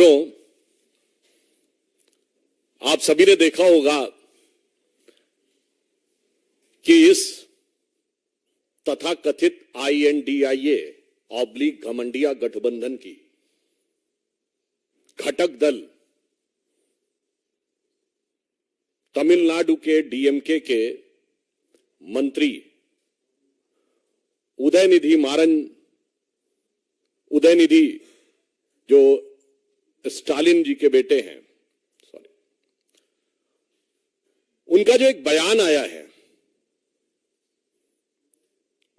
मित्रों, आप सभी ने देखा होगा कि इस तथाकथित INDIA/घमंडिया गठबंधन की घटक दल तमिलनाडु के DMK के मंत्री उदयनिधि जो स्टालिन जी के बेटे हैं, उनका जो एक बयान आया है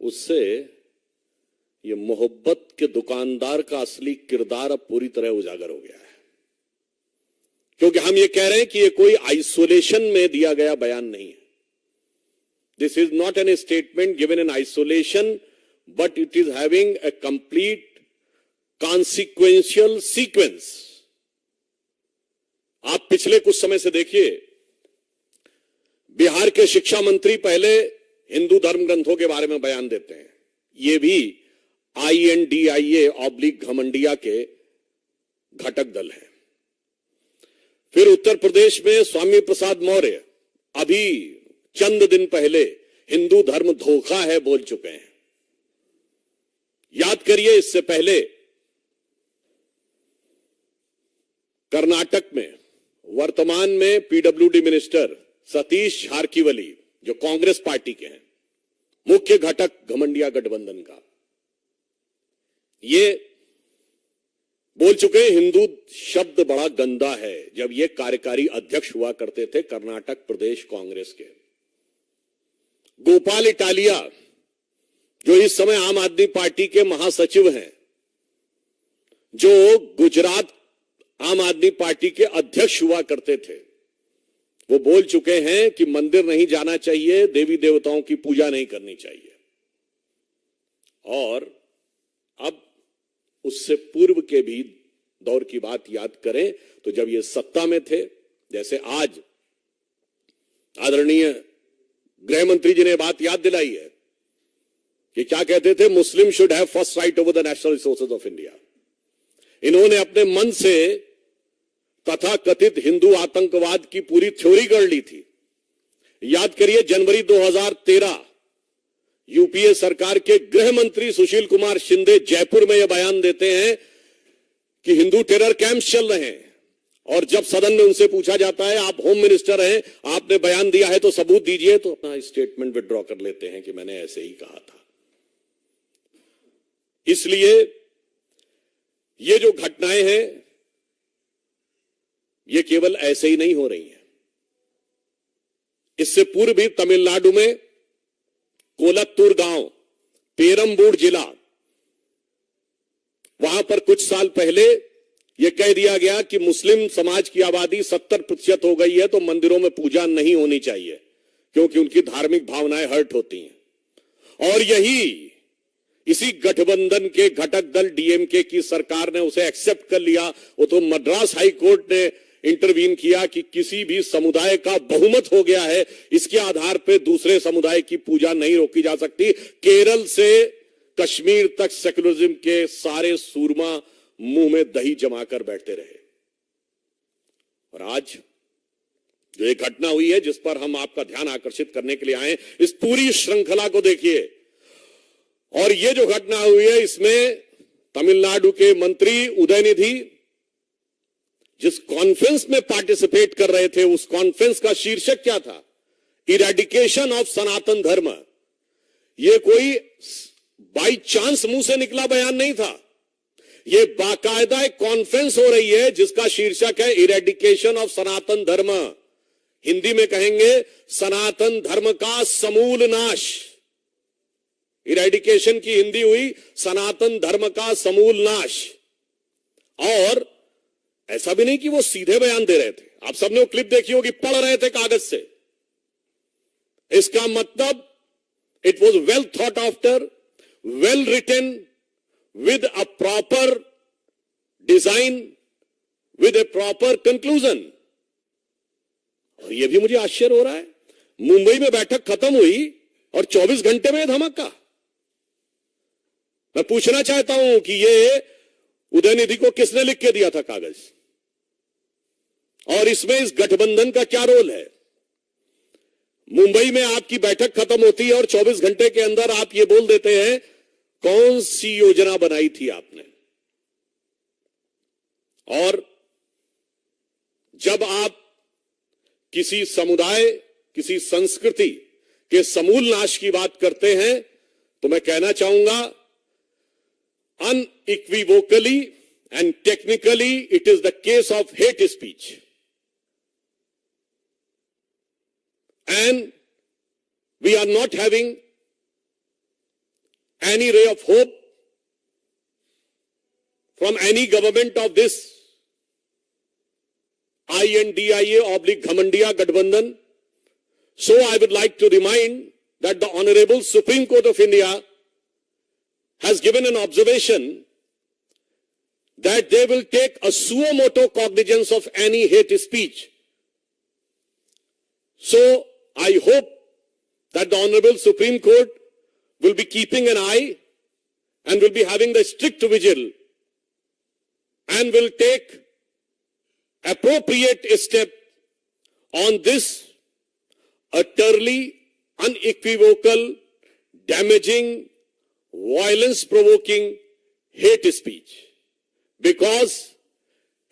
उससे ये मोहब्बत के दुकानदार का असली किरदार अब पूरी तरह उजागर हो गया है। क्योंकि हम ये कह रहे हैं कि ये कोई आइसोलेशन में दिया गया बयान नहीं है। This is not an statement given in isolation, but it is having a complete consequential sequence. आप पिछले कुछ समय से देखिए, बिहार के शिक्षा मंत्री पहले हिंदू धर्म ग्रंथों के बारे में बयान देते हैं, ये भी INDIA/घमंडिया के घटक दल है। फिर उत्तर प्रदेश में स्वामी प्रसाद मौर्य अभी चंद दिन पहले हिंदू धर्म धोखा है बोल चुके हैं। याद करिए, इससे पहले कर्नाटक में वर्तमान में PWD मिनिस्टर सतीश झारकीवली, जो कांग्रेस पार्टी के हैं, मुख्य घटक घमंडिया गठबंधन का, ये बोल चुके हैं हिंदू शब्द बड़ा गंदा है, जब ये कार्यकारी अध्यक्ष हुआ करते थे कर्नाटक प्रदेश कांग्रेस के। गोपाल इटालिया, जो इस समय आम आदमी पार्टी के महासचिव हैं, जो गुजरात आम आदमी पार्टी के अध्यक्ष हुआ करते थे, वो बोल चुके हैं कि मंदिर नहीं जाना चाहिए, देवी देवताओं की पूजा नहीं करनी चाहिए। और अब उससे पूर्व के भी दौर की बात याद करें तो जब ये सत्ता में थे, जैसे आज आदरणीय गृह मंत्री जी ने बात याद दिलाई है कि क्या कहते थे, मुस्लिम should have first right over the national resources of India. इन्होंने अपने मन से तथाकथित हिंदू आतंकवाद की पूरी थ्योरी गढ़ ली थी। याद करिए, जनवरी 2013 UPA सरकार के गृह मंत्री सुशील कुमार शिंदे जयपुर में यह बयान देते हैं कि हिंदू टेरर कैंप्स चल रहे हैं, और जब सदन में उनसे पूछा जाता है, आप होम मिनिस्टर हैं, आपने बयान दिया है तो सबूत दीजिए, तो अपना स्टेटमेंट विड्रॉ कर लेते हैं कि मैंने ऐसे ही कहा था। इसलिए ये जो घटनाएं हैं ये केवल ऐसे ही नहीं हो रही हैं। इससे पूर्व भी तमिलनाडु में कोलत्तूर गांव, पेरम्बूर जिला, वहां पर कुछ साल पहले यह कह दिया गया कि मुस्लिम समाज की आबादी 70% हो गई है, तो मंदिरों में पूजा नहीं होनी चाहिए क्योंकि उनकी धार्मिक भावनाएं हर्ट होती हैं। और इसी गठबंधन के घटक दल DMK की सरकार ने उसे एक्सेप्ट कर लिया। वो तो मद्रास हाई कोर्ट ने इंटरवीन किया कि किसी भी समुदाय का बहुमत हो गया है, इसके आधार पर दूसरे समुदाय की पूजा नहीं रोकी जा सकती। केरल से कश्मीर तक सेकुलरिज्म के सारे सूरमा मुंह में दही जमाकर बैठते रहे। और आज जो एक घटना हुई है जिस पर हम आपका ध्यान आकर्षित करने के लिए आए, इस पूरी श्रृंखला को देखिए। और ये जो घटना हुई है, इसमें तमिलनाडु के मंत्री उदयनिधि जिस कॉन्फ्रेंस में पार्टिसिपेट कर रहे थे, उस कॉन्फ्रेंस का शीर्षक क्या था? इरेडिकेशन ऑफ सनातन धर्म। यह कोई बाई चांस मुंह से निकला बयान नहीं था, यह बाकायदा एक कॉन्फ्रेंस हो रही है जिसका शीर्षक है इरेडिकेशन ऑफ सनातन धर्म। हिंदी में कहेंगे सनातन धर्म का समूल नाश। इरेडिकेशन की हिंदी हुई सनातन धर्म का समूल नाश। और ऐसा भी नहीं कि वो सीधे बयान दे रहे थे, आप सबने वो क्लिप देखी होगी, पढ़ रहे थे कागज से। इसका मतलब it was well thought after, well written, with a proper design, with a proper conclusion. और यह भी मुझे आश्चर्य हो रहा है, मुंबई में बैठक खत्म हुई और 24 घंटे में धमाका। मैं पूछना चाहता हूं कि ये उदयनिधि को किसने लिख के दिया था कागज? और इसमें इस गठबंधन का क्या रोल है? मुंबई में आपकी बैठक खत्म होती है और 24 घंटे के अंदर आप ये बोल देते हैं कौन सी योजना बनाई थी आपने। और जब आप किसी समुदाय, किसी संस्कृति के समूल नाश की बात करते हैं तो मैं कहना चाहूंगा, unequivocally and technically it is the case of hate speech. And we are not having any ray of hope from any government of this INDIA/Ghamandiya Gadbandhan. So I would like to remind that the Honorable Supreme Court of India has given an observation that they will take a suo motu cognizance of any hate speech. So I hope that the Honorable Supreme Court will be keeping an eye and will be having the strict vigil and will take appropriate step on this utterly unequivocal, damaging, violence-provoking hate speech, because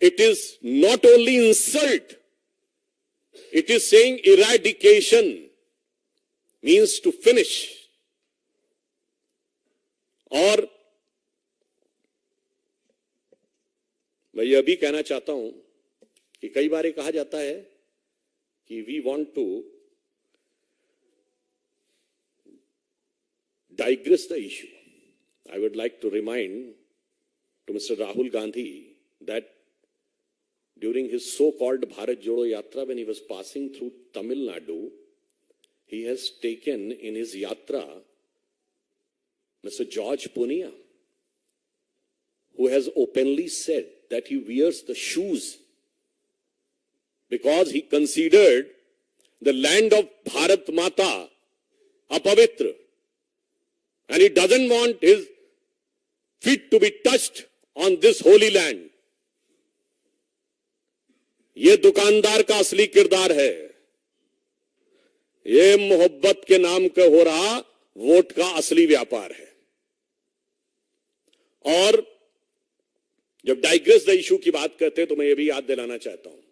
it is not only insult, it is saying eradication means to finish. और मैं यह भी कहना चाहता हूं कि कई बार ये कहा जाता है कि we want to digress the issue. I would like to remind to Mr. Rahul Gandhi that during his so-called Bharat Jodo Yatra, when he was passing through Tamil Nadu, he has taken in his yatra Mr. George Punia, who has openly said that he wears the shoes because he considered the land of Bharat Mata apavitra, and he doesn't want his feet to be touched on this holy land. ये दुकानदार का असली किरदार है। ये मोहब्बत के नाम का हो रहा वोट का असली व्यापार है। और जब डाइग्रेस द इशू की बात करते हैं तो मैं ये भी याद दिलाना चाहता हूं,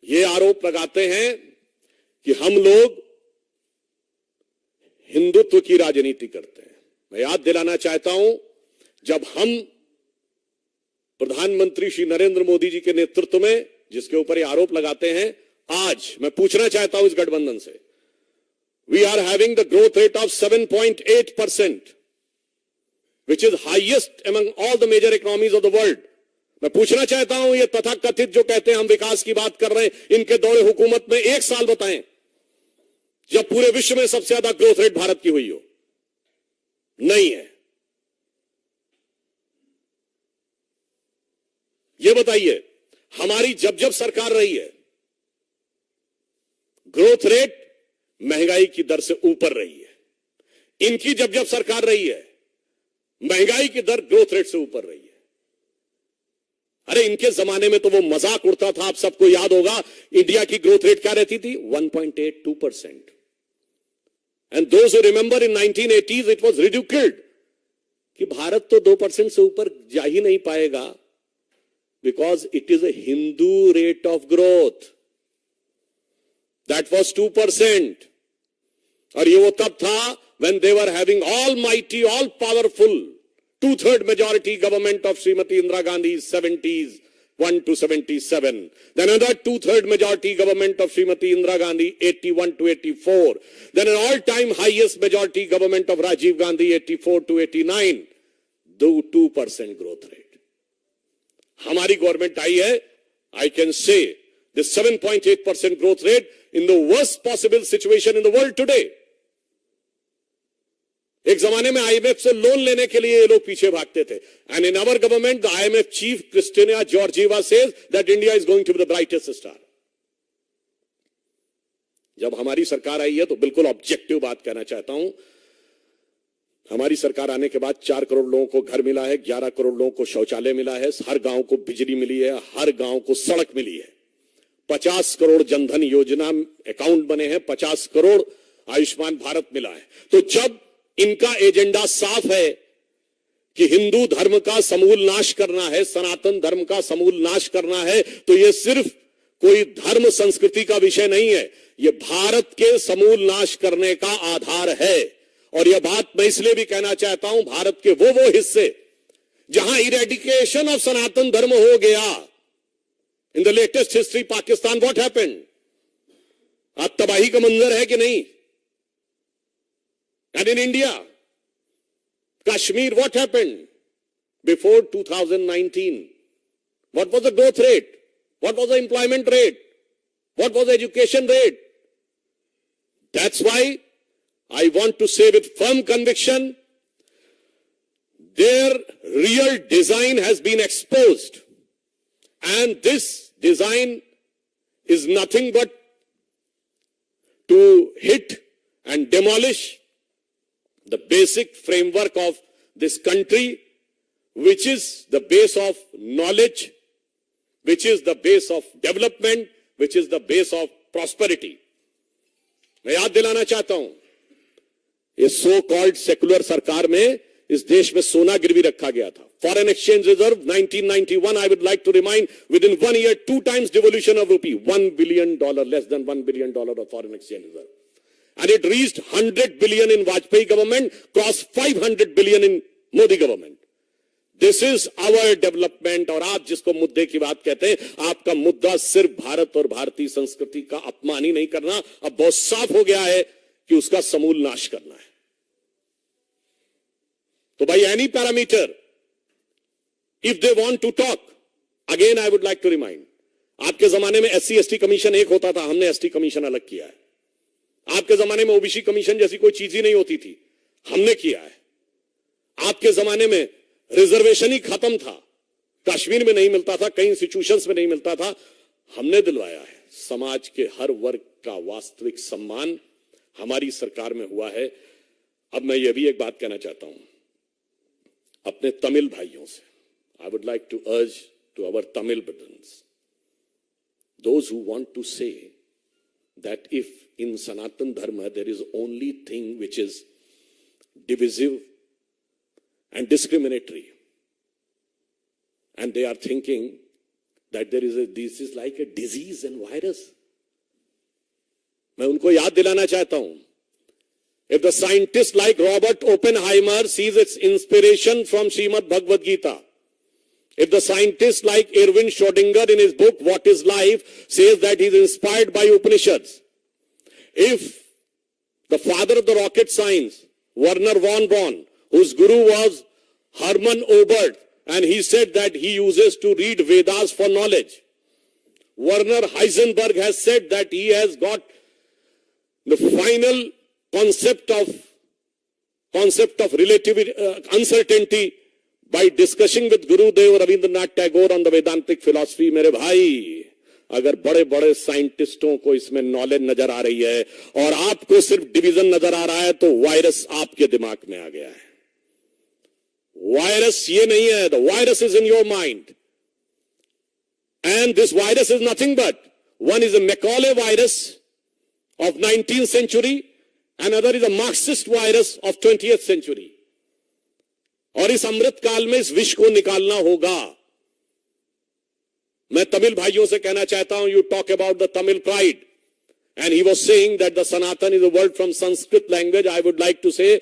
ये आरोप लगाते हैं कि हम लोग हिंदुत्व की राजनीति करते हैं। मैं याद दिलाना चाहता हूं, जब हम प्रधानमंत्री श्री नरेंद्र मोदी जी के नेतृत्व में जिसके ऊपर ये आरोप लगाते हैं, आज मैं पूछना चाहता हूं इस गठबंधन से, we are having the growth rate of 7.8%, which is highest among all the major economies of the world. मैं पूछना चाहता हूं, ये तथाकथित जो कहते हैं हम विकास की बात कर रहे हैं, इनके दौरे हुकूमत में एक साल बताएं जब पूरे विश्व में सबसे ज्यादा ग्रोथ रेट भारत की हुई हो। नहीं है। ये बताइए, हमारी जब जब सरकार रही है, ग्रोथ रेट महंगाई की दर से ऊपर रही है। इनकी जब जब सरकार रही है, महंगाई की दर ग्रोथ रेट से ऊपर रही है। अरे इनके जमाने में तो वो मजाक उड़ता था, आप सबको याद होगा, इंडिया की ग्रोथ रेट क्या रहती थी? 1.82%। And those who remember in 1980s it was reduced कि भारत तो 2% से ऊपर जा ही नहीं पाएगा, because it is a Hindu rate of growth. That was 2%। और ये वो तब था when they were having almighty, all powerful 2/3 majority government of Srimati Indira Gandhi's 70s 1 to 77, then another 2/3 majority government of Srimati Indira Gandhi 81 to 84, then an all-time highest majority government of Rajiv Gandhi 84 to 89, 2% growth rate. हमारी government आई है, I can say the 7.8% growth rate in the worst possible situation in the world today. एक जमाने में IMF से loan लेने के लिए ये लोग पीछे भागते थे, and in our government the IMF chief Kristalina Georgieva says that India is going to be the brightest star. जब हमारी सरकार आई है तो बिल्कुल ऑब्जेक्टिव बात कहना चाहता हूं, हमारी सरकार आने के बाद 4 करोड़ लोगों को घर मिला है, 11 करोड़ लोगों को शौचालय मिला है, हर गांव को बिजली मिली है, हर गांव को सड़क मिली है, 50 करोड़ जनधन योजना अकाउंट बने हैं, 50 करोड़ आयुष्मान भारत मिला है। तो जब इनका एजेंडा साफ है कि हिंदू धर्म का समूल नाश करना है, सनातन धर्म का समूल नाश करना है, तो यह सिर्फ कोई धर्म संस्कृति का विषय नहीं है, यह भारत के समूल नाश करने का आधार है। और यह बात मैं इसलिए भी कहना चाहता हूं, भारत के वो हिस्से जहां इरेडिकेशन ऑफ सनातन धर्म हो गया, in the latest history Pakistan, what happened? अब तबाही का मंजर है कि नहीं? And in India, Kashmir, what happened? Before 2019, what was the growth rate? What was the employment rate? What was the education rate? That's why I want to say with firm conviction, their real design has been exposed. And this design is nothing but to hit and demolish the basic framework of this country, which is the base of knowledge, which is the base of development, which is the base of prosperity. मैं याद दिलाना चाहता हूं, ये so called secular सरकार में इस देश में सोना गिरवी रखा गया था. Foreign exchange reserve 1991, I would like to remind, within 1 year 2 times devolution of rupee, $1 billion, less than $1 billion of foreign exchange reserve. And it reached 100 billion in Vajpayee government, crossed 500 billion in Modi government. This is our development. और आप जिसको मुद्दे की बात कहते हैं, आपका मुद्दा सिर्फ भारत और भारतीय संस्कृति का अपमान ही नहीं करना, अब बहुत साफ हो गया है कि उसका समूल नाश करना है. तो by any parameter, if they want to talk, again I would like to remind, आपके जमाने में SC/ST कमीशन एक होता था, हमने ST कमीशन अलग किया है. आपके जमाने में ओबीसी कमीशन जैसी कोई चीज ही नहीं होती थी, हमने किया है. आपके जमाने में रिजर्वेशन ही खत्म था, कश्मीर में नहीं मिलता था, कई इंस्टीट्यूशंस में नहीं मिलता था, हमने दिलवाया है. समाज के हर वर्ग का वास्तविक सम्मान हमारी सरकार में हुआ है. अब मैं ये भी एक बात कहना चाहता हूं अपने तमिल भाइयों से. I would like to urge to our Tamil brothers, those who want to say that if in Sanatan Dharma there is only thing which is divisive and discriminatory, and they are thinking that this is like a disease and virus. मैं उनको याद दिलाना चाहता हूं, if the scientist like Robert Oppenheimer sees its inspiration from Srimad Bhagavad Gita, if the scientist like Erwin Schrödinger in his book What is Life says that he is inspired by Upanishads, if the father of the rocket science, Werner von Braun, whose guru was Hermann Oberth, and he said that he uses to read Vedas for knowledge, Werner Heisenberg has said that he has got the final concept of relative uncertainty by discussing with Gurudev Rabindranath Tagore on the Vedantic philosophy. मेरे भाई, अगर बड़े बड़े साइंटिस्टों को इसमें knowledge नजर आ रही है और आपको सिर्फ डिवीजन नजर आ रहा है, तो वायरस आपके दिमाग में आ गया है. वायरस ये नहीं है, the virus is in your mind. And this virus is nothing but, one is a Macaulay virus of 19th century, another is a Marxist virus of 20th century. और इस अमृत काल में इस विष को निकालना होगा. मैं तमिल भाइयों से कहना चाहता हूं, you talk about the Tamil pride, and he was saying that the Sanatan is a word from Sanskrit language. I would like to say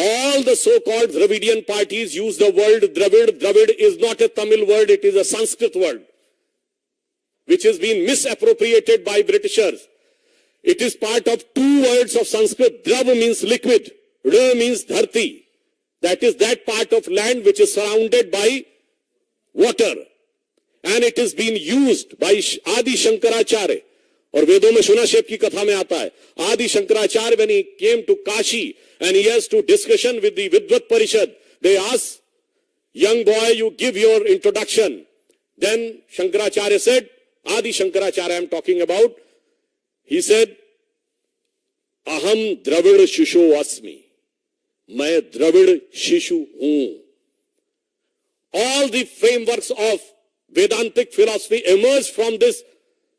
all the so-called Dravidian parties use the word Dravid. Dravid is not a Tamil word, it is a Sanskrit word, which has been misappropriated by Britishers. It is part of two words of Sanskrit. Drav means liquid, Ra means dharti. That is that part of land which is surrounded by water. And it is being used by Adi Shankaracharya. और वेदों में शुनाशेप की कथा में आता है, आदि Shankaracharya when he came to Kashi and he has to discussion with the Vidvat Parishad, they asked, young boy, you give your introduction. Then Shankaracharya said, Adi Shankaracharya I am talking about, he said, Aham Dravid Shusho Asmi. मैं द्रविड़ शिशु हूं. All the frameworks of Vedantic philosophy emerged from this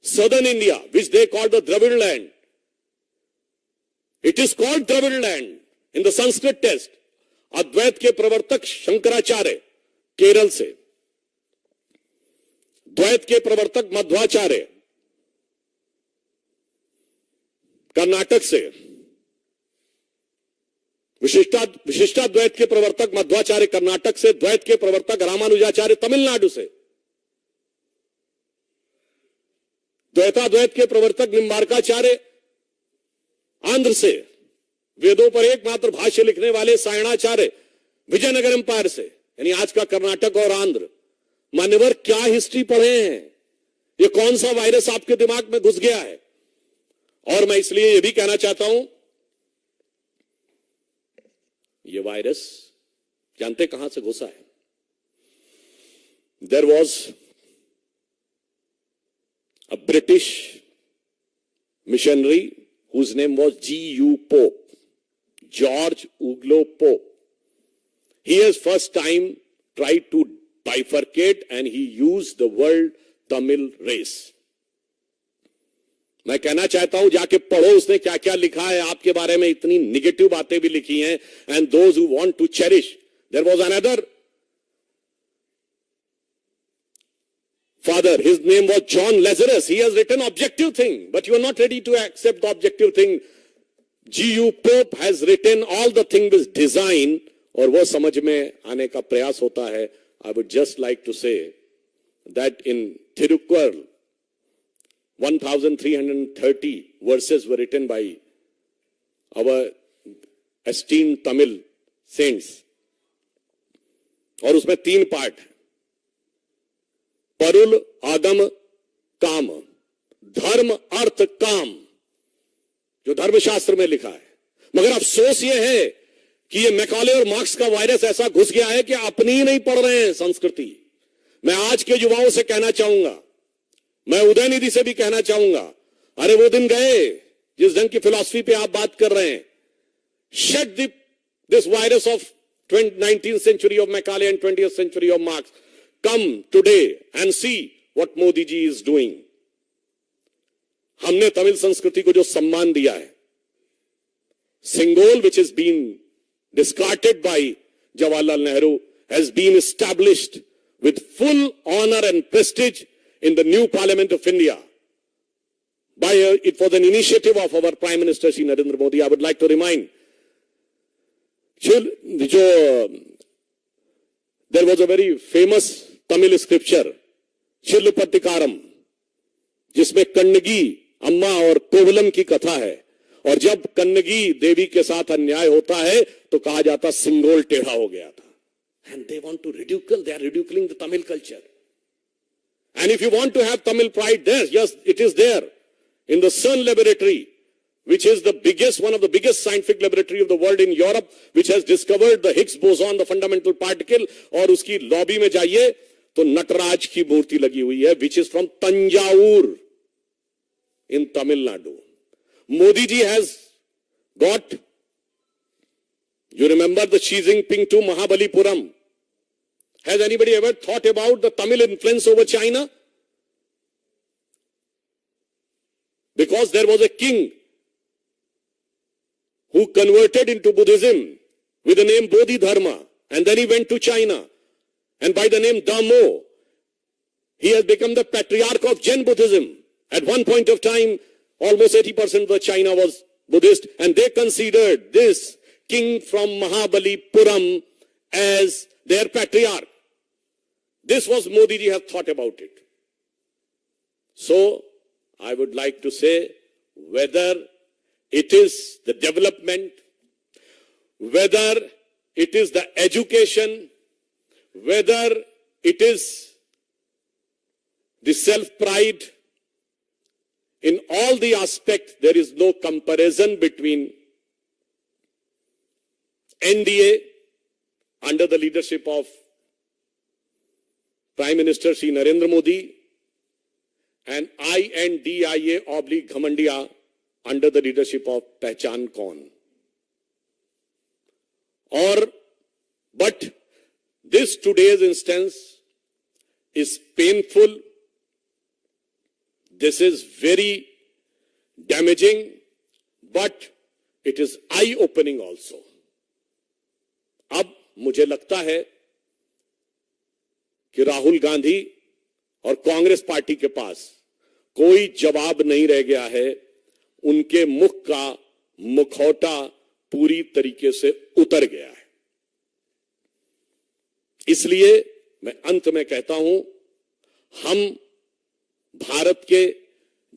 southern India, which they call the Dravid land. It is called Dravid land in the Sanskrit text. अद्वैत के प्रवर्तक शंकराचार्य केरल से, द्वैत के प्रवर्तक मध्वाचार्य कर्नाटक से, विशिष्टाद्वैत के प्रवर्तक मध्वाचार्य कर्नाटक से, द्वैत के प्रवर्तक रामानुजाचार्य तमिलनाडु से, द्वैताद्वैत के प्रवर्तक निम्बार्काचार्य आंध्र से, वेदों पर एकमात्र भाष्य लिखने वाले सायणाचार्य विजयनगर एम्पायर से, यानी आज का कर्नाटक और आंध्र. मान्यवर, क्या हिस्ट्री पढ़े हैं? ये कौन सा वायरस आपके दिमाग में घुस गया है? और मैं इसलिए यह भी कहना चाहता हूं, ये वायरस जानते कहां से घुसा है? There was a British missionary whose name was G.U. Pope, George Uglo Pope. He has first time tried to bifurcate and he used the word Tamil race. मैं कहना चाहता हूं, जाके पढ़ो उसने क्या क्या लिखा है आपके बारे में. इतनी निगेटिव बातें भी लिखी हैं. And those who want to cherish, there was another father, his name was John Lazarus. He has written objective thing, but you are not ready to accept the objective thing. G.U. Pope has written all the thing with design, और वो समझ में आने का प्रयास होता है. I would just like to say that in Thirukkural, 1330 verses were written by our esteemed Tamil saints, और उसमें 3 पार्ट, परुल आगम काम, धर्म अर्थ काम, जो धर्मशास्त्र में लिखा है. मगर अफसोस यह है कि ये मैकॉले और मार्क्स का वायरस ऐसा घुस गया है कि अपनी ही नहीं पढ़ रहे हैं संस्कृति. मैं आज के युवाओं से कहना चाहूंगा, मैं उदयनिधि से भी कहना चाहूंगा, अरे वो दिन गए जिस ढंग की फिलॉसफी पे आप बात कर रहे हैं. Shed this virus of 19th century of Macaulay and 20th century of Marx. Come today and see what Modi ji is doing. हमने तमिल संस्कृति को जो सम्मान दिया है, Singol, which has been discarded by Jawaharlal Nehru, has been established with full honor and prestige in the new Parliament of India. It was an initiative of our Prime Minister Shri Narendra Modi. I would like to remind, there was a very famous Tamil scripture, Chillupatikaram, जिसमें कन्नगी अम्मा और कोवलम की कथा है. और जब कन्नगी देवी के साथ अन्याय होता है तो कहा जाता सिंगोल टेढ़ा हो गया था. And they want to ridicule, they are ridiculing the Tamil culture. And if you want to have Tamil pride there, yes, it is there in the CERN laboratory, which is the biggest, one of the biggest scientific laboratory of the world in Europe, which has discovered the Higgs boson, the fundamental particle. और उसकी lobby में जाइए तो नटराज की मूर्ति लगी हुई है, which is from Tanjavur in Tamil Nadu. Modi ji has got, you remember the Xi Jinping to Mahabalipuram. Has anybody ever thought about the Tamil influence over China? Because there was a king who converted into Buddhism with the name Bodhidharma, and then he went to China, and by the name Dhammo, he has become the patriarch of Jain Buddhism. At one point of time, almost 80% of China was Buddhist, and they considered this king from Mahabalipuram as their patriarch. This was Modi ji have thought about it. So, I would like to say, whether it is the development, whether it is the education, whether it is the self-pride, in all the aspects, there is no comparison between NDA under the leadership of Prime Minister Shri Narendra Modi and INDIA/Ghamandiya under the leadership of Pehchan Kaun. और but this today's instance is painful, this is very damaging, but it is I opening also. अब मुझे लगता है कि राहुल गांधी और Congress party के पास कोई जवाब नहीं रह गया है। उनके मुख का मुखौटा पूरी तरीके से उतर गया है। इसलिए मैं अंत में कहता हूं, हम भारत के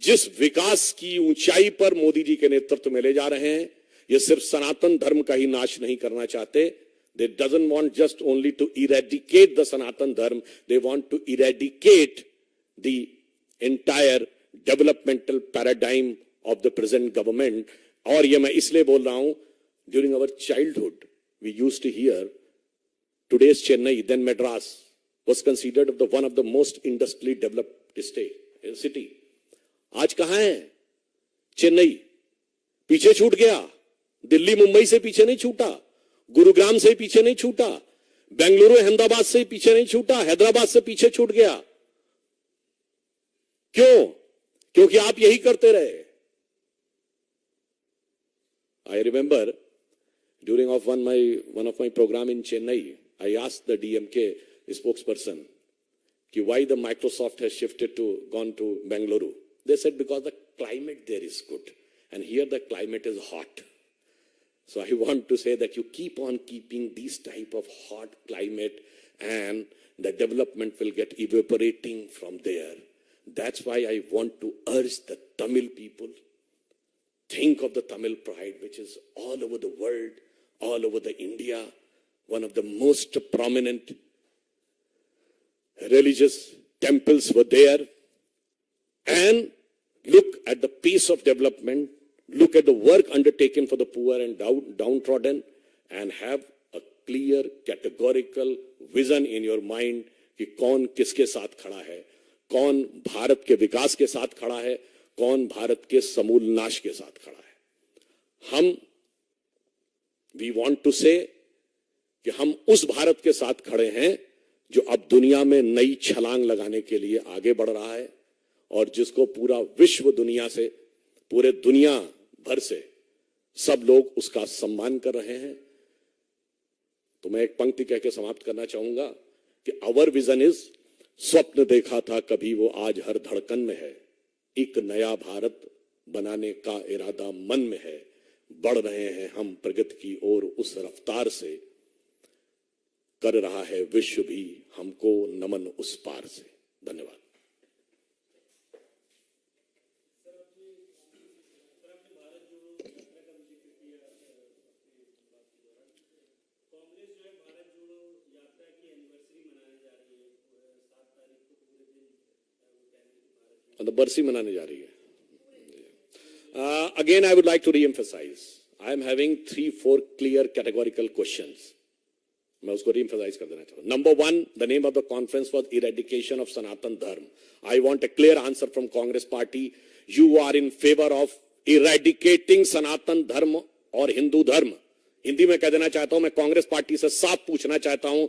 जिस विकास की ऊंचाई पर मोदी जी के नेतृत्व में ले जा रहे हैं, ये सिर्फ सनातन धर्म का ही नाश नहीं करना चाहते। They doesn't want just only to eradicate the Sanatan Dharma, they want to eradicate the entire developmental paradigm of the present government. और ये मैं इसलिए बोल रहा हूं, during our childhood we used to hear today's Chennai, then Madras was considered one of the most industrially developed city. आज कहां है चेन्नई? पीछे छूट गया। दिल्ली मुंबई से पीछे नहीं छूटा, गुरुग्राम से पीछे नहीं छूटा, बेंगलुरु अहमदाबाद से पीछे नहीं छूटा, हैदराबाद से पीछे छूट गया। क्यों? क्योंकि आप यही करते रहे। I remember during one of my program in Chennai, I asked the DMK spokesperson कि why the Microsoft has gone to Bengaluru. They said because the climate there is good and here the climate is hot. So I want to say that you keep on keeping these type of hot climate and the development will get evaporating from there. That's why I want to urge the Tamil people, think of the Tamil pride, which is all over the world, all over the India, one of the most prominent religious temples were there. And look at the pace of development, look at the work undertaken for the poor and downtrodden, and have a clear, categorical vision in your mind कि कौन किसके साथ खड़ा है, कौन भारत के विकास के साथ खड़ा है, कौन भारत के समूल नाश के साथ खड़ा है। हम we want to say कि हम उस भारत के साथ खड़े हैं जो अब दुनिया में नई छलांग लगाने के लिए आगे बढ़ रहा है और जिसको पूरा विश्व दुनिया से, पूरे दुनिया भर से सब लोग उसका सम्मान कर रहे हैं। तो मैं एक पंक्ति कह के समाप्त करना चाहूंगा कि आवर विजन इज, स्वप्न देखा था कभी वो आज हर धड़कन में है, एक नया भारत बनाने का इरादा मन में है, बढ़ रहे हैं हम प्रगति की ओर उस रफ्तार से, कर रहा है विश्व भी हमको नमन उस पार से। धन्यवाद। बरसी मनाने जा रही है। Again, I would like to re-emphasize. I am having 3-4 clear categorical questions. मैं उसको re-emphasize कर देना चाहूँ। Number 1, the name of the conference was Eradication of Sanatan Dharma. I want a clear answer from Congress Party. You are in favor of eradicating Sanatan Dharma और हिंदू धर्म? हिंदी में कह देना चाहता हूं, मैं कांग्रेस पार्टी से साफ पूछना चाहता हूं,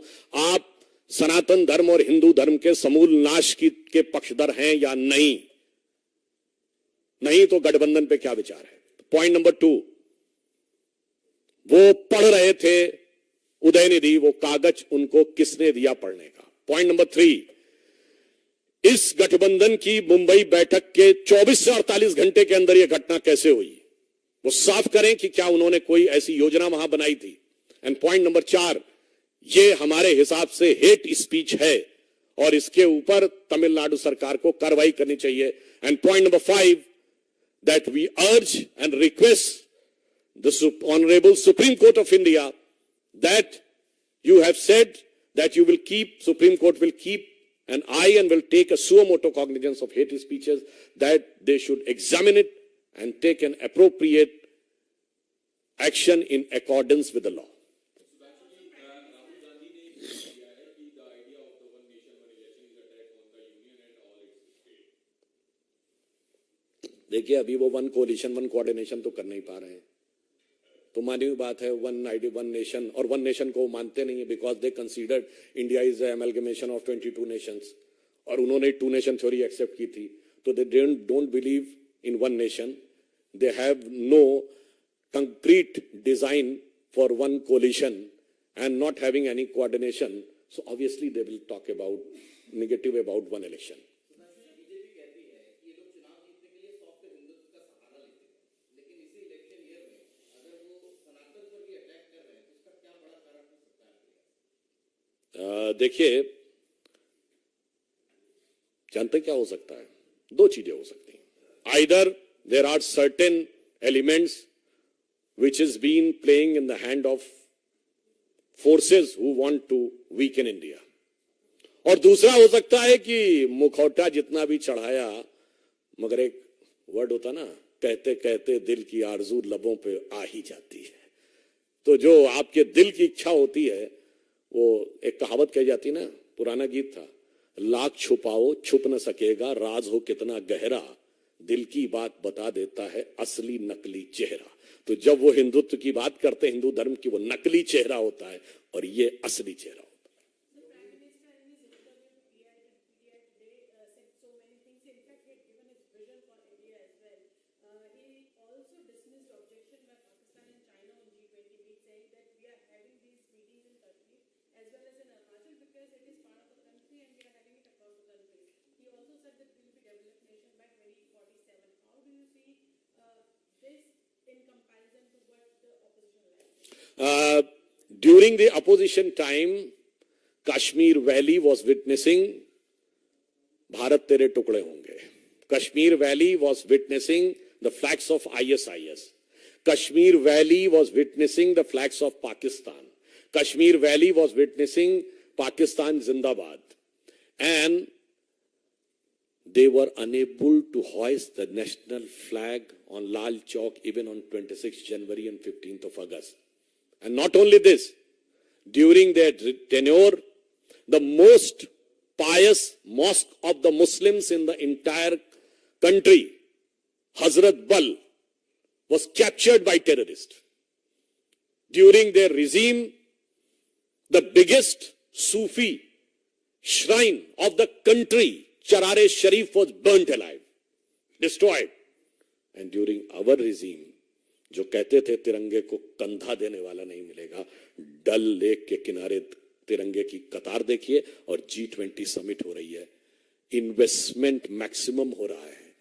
आप सनातन धर्म और हिंदू धर्म के समूल नाश के पक्षधर हैं या नहीं? नहीं तो गठबंधन पे क्या विचार है? पॉइंट नंबर 2, वो पढ़ रहे थे उदयनिधि, वो कागज उनको किसने दिया पढ़ने का? पॉइंट नंबर 3, इस गठबंधन की मुंबई बैठक के 24 से 48 घंटे के अंदर यह घटना कैसे हुई? वो साफ करें कि क्या उन्होंने कोई ऐसी योजना वहां बनाई थी? एंड पॉइंट नंबर 4, ये हमारे हिसाब से हेट स्पीच है और इसके ऊपर तमिलनाडु सरकार को कार्रवाई करनी चाहिए। And point number 5, that we urge and request the Honorable Supreme Court of India that you have said that you will keep, Supreme Court will keep an eye and will take a suo motu cognizance of hate speeches, that they should examine it and take an appropriate action in accordance with the law. देखिए, अभी वो one collision one coordination तो कर नहीं पा रहे हैं। तो मानी हुई बात है, वन आईडी वन नेशन, और वन नेशन को मानते नहीं है because they considered India is amalgamation of 22 nations, और उन्होंने 2 नेशन थ्योरी एक्सेप्ट की थी. तो they don't believe in one nation. They have no concrete design for one coalition and not having any coordination. So obviously they will talk about negative about one election. देखिए, जानते क्या हो सकता है? 2 चीजें हो सकती हैं. Either there are certain elements which has been playing in the hand of forces who want to weaken India. और दूसरा हो सकता है कि मुखौटा जितना भी चढ़ाया, मगर एक वर्ड होता ना, कहते कहते दिल की आरजू लबों पे आ ही जाती है. तो जो आपके दिल की इच्छा होती है, वो एक कहावत कही जाती है ना, पुराना गीत था, लाख छुपाओ छुप न सकेगा, राज हो कितना गहरा, दिल की बात बता देता है असली नकली चेहरा. तो जब वो हिंदुत्व की बात करते हैं, हिंदू धर्म की, वो नकली चेहरा होता है और ये असली चेहरा होता है. During the opposition time, Kashmir Valley was witnessing Bharat Tere Tukde Honge. Kashmir Valley was witnessing the flags of ISIS. Kashmir Valley was witnessing the flags of Pakistan. Kashmir Valley was witnessing Pakistan Zindabad. And they were unable to hoist the national flag on Lal Chowk even on 26th January and 15th of August. And not only this, during their tenure, the most pious mosque of the Muslims in the entire country, Hazrat Bal, was captured by terrorists. During their regime, the biggest Sufi shrine of the country, Charare Sharif, was burnt alive, destroyed. And during our regime, जो कहते थे तिरंगे को कंधा देने वाला नहीं मिलेगा, डल लेक के किनारे तिरंगे की कतार देखिए, और G20 समिट हो रही है. इन्वेस्टमेंट मैक्सिमम हो रहा है,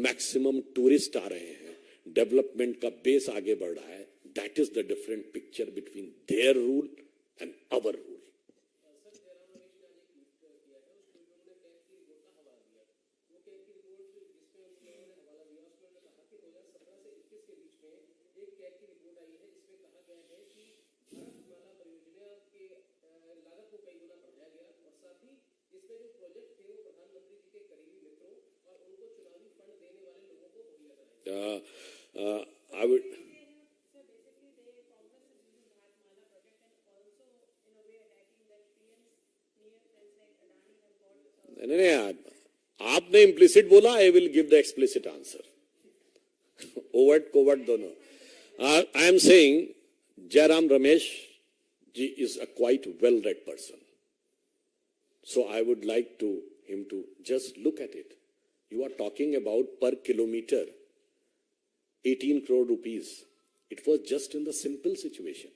मैक्सिमम टूरिस्ट आ रहे हैं, डेवलपमेंट का बेस आगे बढ़ रहा है. That is the different picture between their rule and our rule. I would. नहीं, आपने इम्प्लिसिट बोला, I will give the explicit answer. Overt covert दोनों. I am saying Jairam Ramesh ji is a quite well read person, so I would like him to just look at it. You are talking about per kilometer 18 crore rupees. It was just in the simple situation.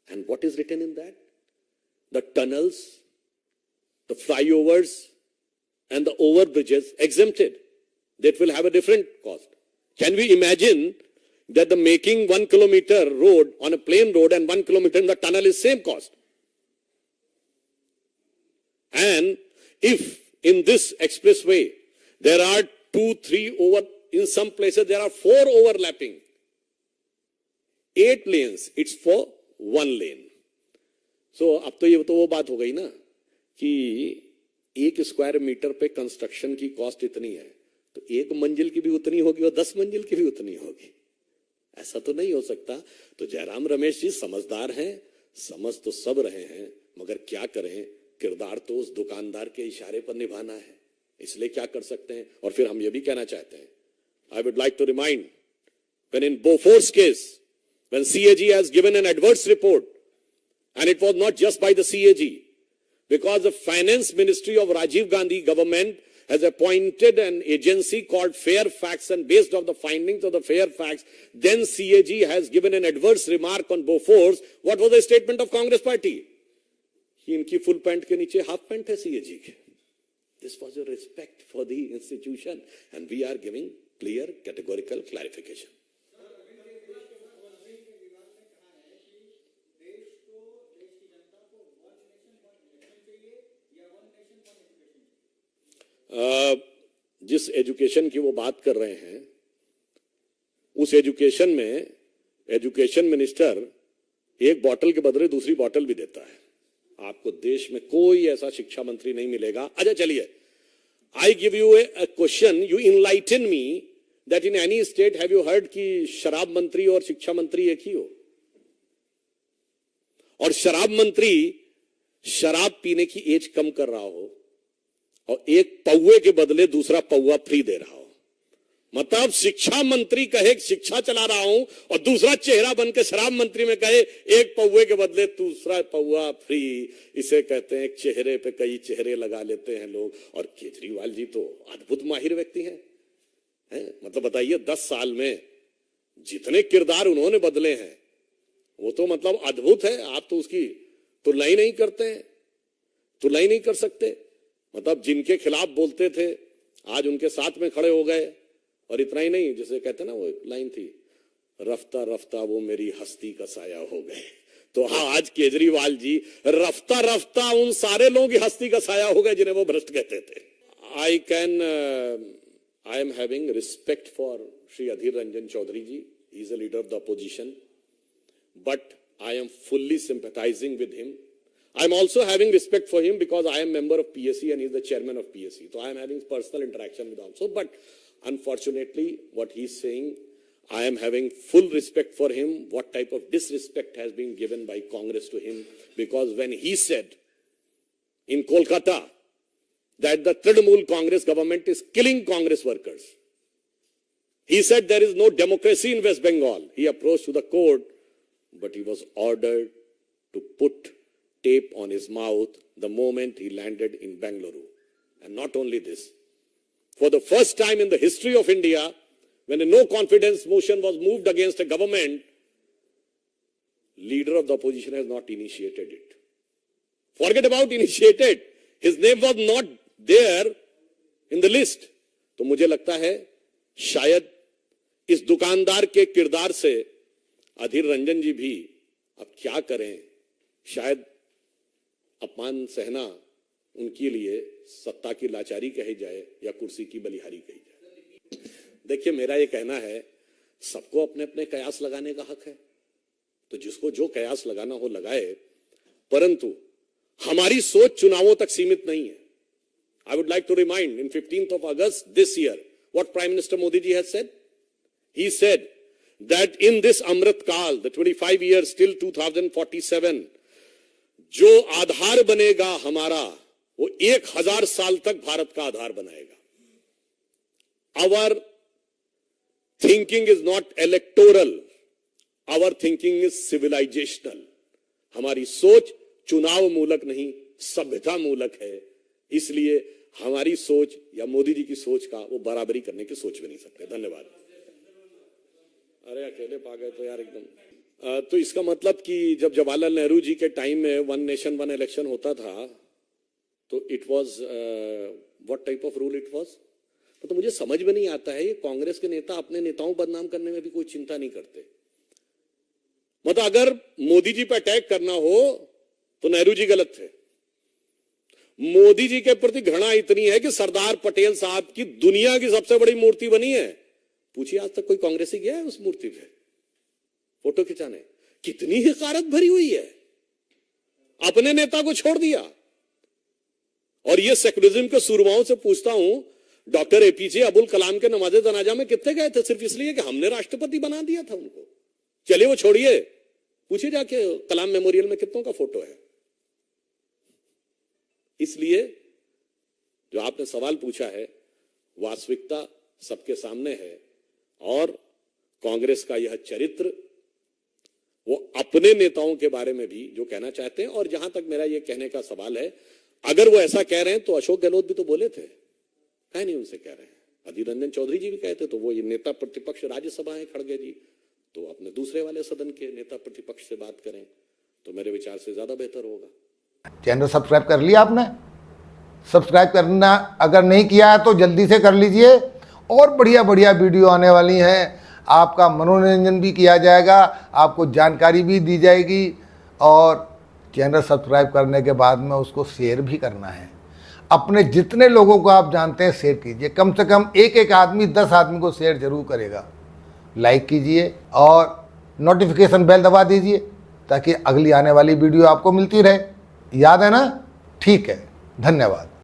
And what is written in that? The tunnels, the flyovers, and the overbridges exempted. That will have a different cost. Can we imagine that the making 1 kilometer road on a plain road and 1 kilometer in the tunnel is same cost? And if in this expressway there are 2, 3 over, in some places there are 4 overlapping, 8 lanes, it's for 1 lane. So अब तो ये तो वो बात हो गई ना कि 1 स्क्वायर मीटर पे कंस्ट्रक्शन की कॉस्ट इतनी है, तो 1 मंजिल की भी उतनी होगी और 10 मंजिल की भी उतनी होगी. ऐसा तो नहीं हो सकता. तो जयराम रमेश जी समझदार हैं, समझ तो सब रहे हैं, मगर क्या करें, किरदार तो उस दुकानदार के इशारे पर निभाना है, इसलिए क्या कर सकते हैं. और फिर हम ये भी कहना चाहते हैं, I would like to remind, when in Bofors case, when CAG has given an adverse report, and it was not just by the CAG, because the finance ministry of Rajiv Gandhi government has appointed an agency called Fairfax, and based on the findings of the Fairfax, then CAG has given an adverse remark on Bofors. What was the statement of Congress party? कि इनकी full pant के नीचे half pant है CAG के. This was a respect for the institution, and we are giving clear, categorical clarification. जिस education की वो बात कर रहे हैं, उस एजुकेशन में एजुकेशन मिनिस्टर एक बोतल के बदले दूसरी बोतल भी देता है. आपको देश में कोई ऐसा शिक्षा मंत्री नहीं मिलेगा. अच्छा चलिए, I give U A question, you enlighten me that in any state have you heard कि शराब मंत्री और शिक्षा मंत्री एक ही हो, और शराब मंत्री शराब पीने की एज कम कर रहा हो और एक पौवे के बदले दूसरा पौवा फ्री दे रहा हो. मतलब शिक्षा मंत्री कहे शिक्षा चला रहा हूं और दूसरा चेहरा बनकर शराब मंत्री में कहे एक पौवे के बदले दूसरा पौवा फ्री. इसे कहते हैं चेहरे पे कई चेहरे लगा लेते हैं लोग. और केजरीवाल जी तो अद्भुत माहिर व्यक्ति हैं. मतलब बताइए 10 साल में जितने किरदार उन्होंने बदले हैं वो तो मतलब अद्भुत है. आप तो उसकी तुलना ही नहीं करते हैं, तुलना ही नहीं कर सकते. मतलब जिनके खिलाफ बोलते थे आज उनके साथ में खड़े हो गए. और इतना ही नहीं, जैसे कहते ना वो एक लाइन थी, रफ्ता रफ्ता वो मेरी हस्ती का साया हो गए. तो हाँ, आज केजरीवाल जी रफ्ता रफ्ता उन सारे लोगों की हस्ती का साया हो गए जिन्हें वो भ्रष्ट कहते थे. I am having respect for Shri Adhir Ranjan Chowdhury ji. He is a leader of the opposition, but I am fully sympathizing with him. I am also having respect for him because I am member of PSC and he is the chairman of PSC. So I am having personal interaction with him also. But unfortunately, what he is saying, I am having full respect for him. What type of disrespect has been given by Congress to him? Because when he said in Kolkata that the Trinamool Congress government is killing Congress workers, he said there is no democracy in West Bengal. He approached to the court, but he was ordered to put tape on his mouth the moment he landed in Bengaluru. And not only this, for the first time in the history of India, when a no confidence motion was moved against a government, leader of the opposition has not initiated it. Forget about initiated. His name was not there in the list. तो मुझे लगता है शायद इस दुकानदार के किरदार से अधीर रंजन जी भी अब क्या करें, शायद अपमान सहना उनके लिए सत्ता की लाचारी कही जाए या कुर्सी की बलिहारी कही जाए. देखिए, मेरा ये कहना है, सबको अपने अपने कयास लगाने का हक है, तो जिसको जो कयास लगाना हो लगाए, परंतु हमारी सोच चुनावों तक सीमित नहीं है. I would like to remind, in 15th of August this year, what Prime Minister Modi ji has said? He said that in this Amrit Kal, the 25 years till 2047, जो आधार बनेगा हमारा, वो 1000 साल तक भारत का आधार बनाएगा. Our thinking is not electoral, our thinking is civilizational. हमारी सोच चुनाव मूलक नहीं, सभ्यता मूलक है. इसलिए हमारी सोच या मोदी जी की सोच का वो बराबरी करने की सोच भी नहीं सकते. धन्यवाद. अरे अकेले पा गए तो यार एकदम. तो इसका मतलब कि जब जवाहरलाल नेहरू जी के टाइम में 1 नेशन 1 इलेक्शन होता था, तो it was what type of rule it was. तो मुझे समझ में नहीं आता है, ये कांग्रेस के नेता अपने नेताओं को बदनाम करने में भी कोई चिंता नहीं करते. मतलब अगर मोदी जी पे अटैक करना हो तो नेहरू जी गलत थे. मोदी जी के प्रति घृणा इतनी है कि सरदार पटेल साहब की दुनिया की सबसे बड़ी मूर्ति बनी है. पूछिए आज तक कोई कांग्रेसी गया है उस मूर्ति पे फोटो खिंचाने? कितनी हकारत भरी हुई है. अपने नेता को छोड़ दिया. और ये सेकुलरिज्म के सूरमाओं से पूछता हूं, डॉक्टर एपीजे अब्दुल कलाम के नमाज़े जनाजा में कितने गए थे? सिर्फ इसलिए कि हमने राष्ट्रपति बना दिया था उनको. चलिए वो छोड़िए, पूछिए जाके कलाम मेमोरियल में कितनों का फोटो है. इसलिए जो आपने सवाल पूछा है, वास्तविकता सबके सामने है. और कांग्रेस का यह चरित्र वो अपने नेताओं के बारे में भी जो कहना चाहते हैं। और जहां तक मेरा ये कहने का सवाल है, अगर वो ऐसा कह रहे हैं तो अशोक गहलोत भी तो बोले थे, कहीं नहीं उनसे कह रहे हैं। अधीर रंजन चौधरी जी भी कहते, तो वो ये नेता प्रतिपक्ष राज्यसभा है खड़गे जी, तो अपने दूसरे वाले सदन के नेता प्रतिपक्ष से बात करें, तो मेरे विचार से ज्यादा बेहतर होगा। चैनल सब्सक्राइब कर लिया आपने? सब्सक्राइब करना अगर नहीं किया है तो जल्दी से कर लीजिए। और बढ़िया बढ़िया वीडियो आने वाली हैं, आपका मनोरंजन भी किया जाएगा, आपको जानकारी भी दी जाएगी। और चैनल सब्सक्राइब करने के बाद में उसको शेयर भी करना है। अपने जितने लोगों को आप जानते हैं शेयर कीजिए। कम से कम एक आदमी 10 आदमी को शेयर जरूर करेगा। लाइक कीजिए और नोटिफिकेशन बेल दबा दीजिए ताकि अगली आने वाली वीडियो आपको मिलती रहे। याद है ना? ठीक है, धन्यवाद।